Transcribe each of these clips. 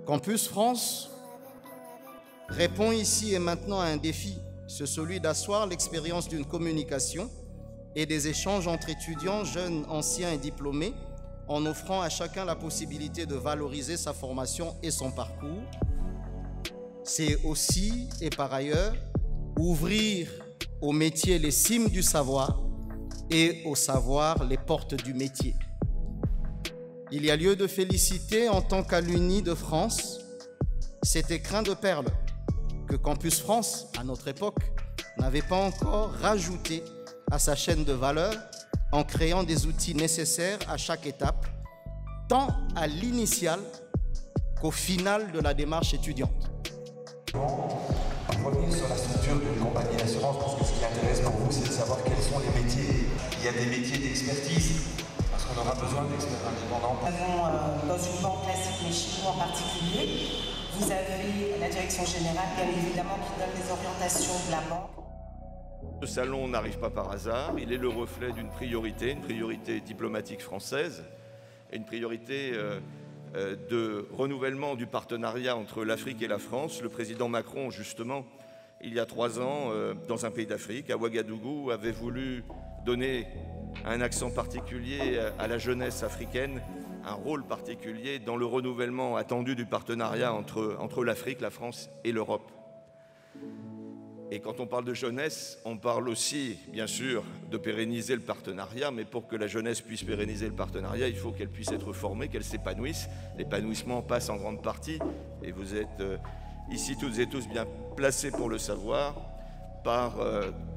Campus France répond ici et maintenant à un défi, c'est celui d'asseoir l'expérience d'une communication et des échanges entre étudiants, jeunes, anciens et diplômés, en offrant à chacun la possibilité de valoriser sa formation et son parcours. C'est aussi et par ailleurs ouvrir au métier les cimes du savoir et au savoir les portes du métier. Il y a lieu de féliciter en tant qu'alumni de France cet écrin de perles que Campus France, à notre époque, n'avait pas encore rajouté à sa chaîne de valeur en créant des outils nécessaires à chaque étape, tant à l'initial qu'au final de la démarche étudiante. Revenir sur la structure d'une compagnie d'assurance, parce que ce qui intéresse pour vous, c'est de savoir quels sont les métiers. Il y a des métiers d'expertise, parce qu'on aura besoin d'experts indépendants. Nous avons, dans une banque classique, mais chez nous en particulier, vous avez la direction générale, bien évidemment, qui donne les orientations de la banque. Ce salon n'arrive pas par hasard, il est le reflet d'une priorité, une priorité diplomatique française, et une priorité de renouvellement du partenariat entre l'Afrique et la France. Le président Macron, justement, il y a 3 ans, dans un pays d'Afrique, à Ouagadougou, avait voulu donner un accent particulier à la jeunesse africaine, un rôle particulier dans le renouvellement attendu du partenariat entre l'Afrique, la France et l'Europe. Et quand on parle de jeunesse, on parle aussi, bien sûr, de pérenniser le partenariat, mais pour que la jeunesse puisse pérenniser le partenariat, il faut qu'elle puisse être formée, qu'elle s'épanouisse. L'épanouissement passe en grande partie, et vous êtes ici toutes et tous bien placés pour le savoir, par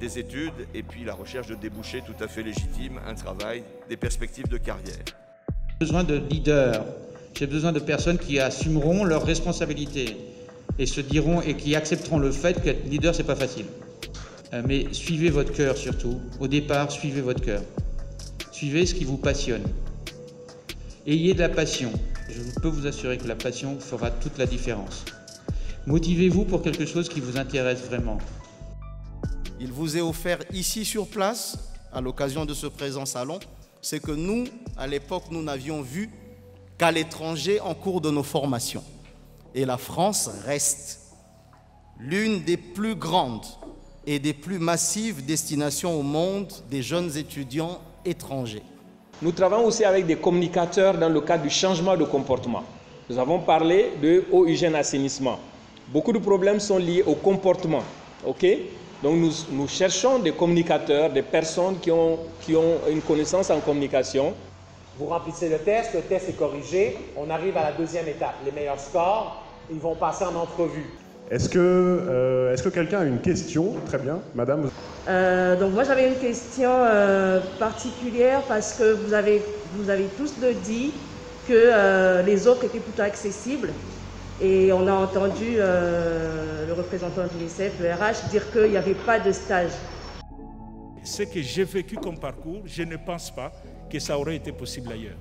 des études et puis la recherche de débouchés tout à fait légitimes, un travail, des perspectives de carrière. J'ai besoin de leaders, j'ai besoin de personnes qui assumeront leurs responsabilités et se diront et qui accepteront le fait qu'être leader, c'est pas facile. Mais suivez votre cœur surtout. Au départ, suivez votre cœur. Suivez ce qui vous passionne. Ayez de la passion. Je peux vous assurer que la passion fera toute la différence. Motivez-vous pour quelque chose qui vous intéresse vraiment. Il vous est offert ici sur place, à l'occasion de ce présent salon, c'est que nous, à l'époque, nous n'avions vu qu'à l'étranger en cours de nos formations. Et la France reste l'une des plus grandes et des plus massives destinations au monde des jeunes étudiants étrangers. Nous travaillons aussi avec des communicateurs dans le cadre du changement de comportement. Nous avons parlé de eau, hygiène, assainissement. Beaucoup de problèmes sont liés au comportement. Donc nous cherchons des communicateurs, des personnes qui ont une connaissance en communication. Vous remplissez le test est corrigé, on arrive à la 2e étape. Les meilleurs scores, ils vont passer en entrevue. Est-ce que quelqu'un a une question? Très bien, madame. Donc moi j'avais une question particulière parce que vous avez tous dit que les offres étaient plutôt accessibles. Et on a entendu le représentant de l'UNICEF, le RH, dire qu'il n'y avait pas de stage. Ce que j'ai vécu comme parcours, je ne pense pas que ça aurait été possible ailleurs.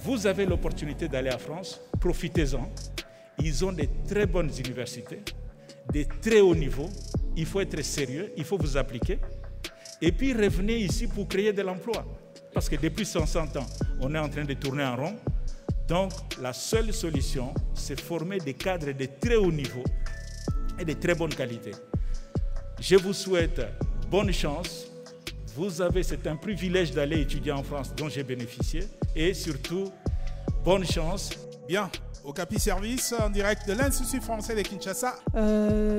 Vous avez l'opportunité d'aller en France, profitez-en. Ils ont de très bonnes universités, de très hauts niveaux. Il faut être sérieux, il faut vous appliquer. Et puis revenez ici pour créer de l'emploi. Parce que depuis 100 ans, on est en train de tourner en rond. Donc, la seule solution, c'est former des cadres de très haut niveau et de très bonne qualité. Je vous souhaite bonne chance. C'est un privilège d'aller étudier en France dont j'ai bénéficié. Et surtout, bonne chance. Bien, Okapi Service, en direct de l'Institut français de Kinshasa.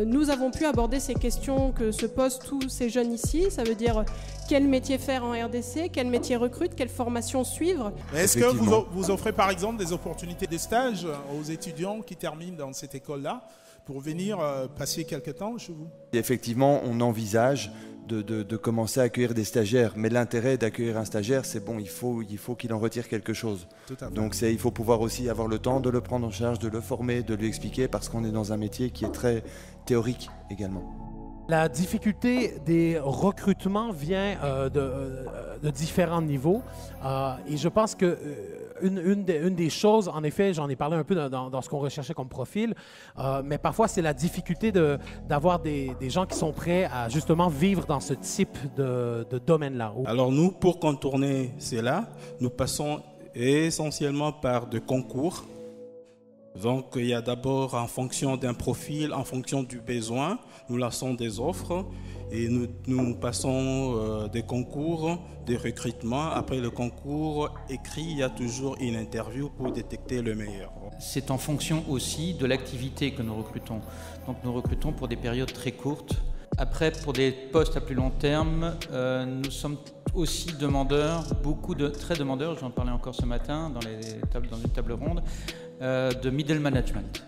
Nous avons pu aborder ces questions que se posent tous ces jeunes ici. Ça veut dire quel métier faire en RDC, quel métier recruter, quelle formation suivre. Est-ce que vous offrez par exemple des opportunités de stage aux étudiants qui terminent dans cette école-là pour venir passer quelques temps chez vous? Effectivement, on envisage de commencer à accueillir des stagiaires. Mais l'intérêt d'accueillir un stagiaire, c'est bon, il faut qu'il en retire quelque chose. Donc il faut pouvoir aussi avoir le temps de le prendre en charge, de le former, de lui expliquer, parce qu'on est dans un métier qui est très théorique également. La difficulté des recrutements vient de différents niveaux et je pense que une des choses, en effet, j'en ai parlé un peu dans ce qu'on recherchait comme profil, mais parfois c'est la difficulté d'avoir des gens qui sont prêts à justement vivre dans ce type de domaine-là. Alors nous, pour contourner cela, nous passons essentiellement par des concours. Donc il y a d'abord en fonction d'un profil, en fonction du besoin, nous lançons des offres et nous passons des concours, des recrutements. Après le concours écrit, il y a toujours une interview pour détecter le meilleur. C'est en fonction aussi de l'activité que nous recrutons. Donc nous recrutons pour des périodes très courtes. Après, pour des postes à plus long terme, nous sommes aussi demandeurs, très demandeurs, j'en parlais encore ce matin dans une table ronde, de middle management.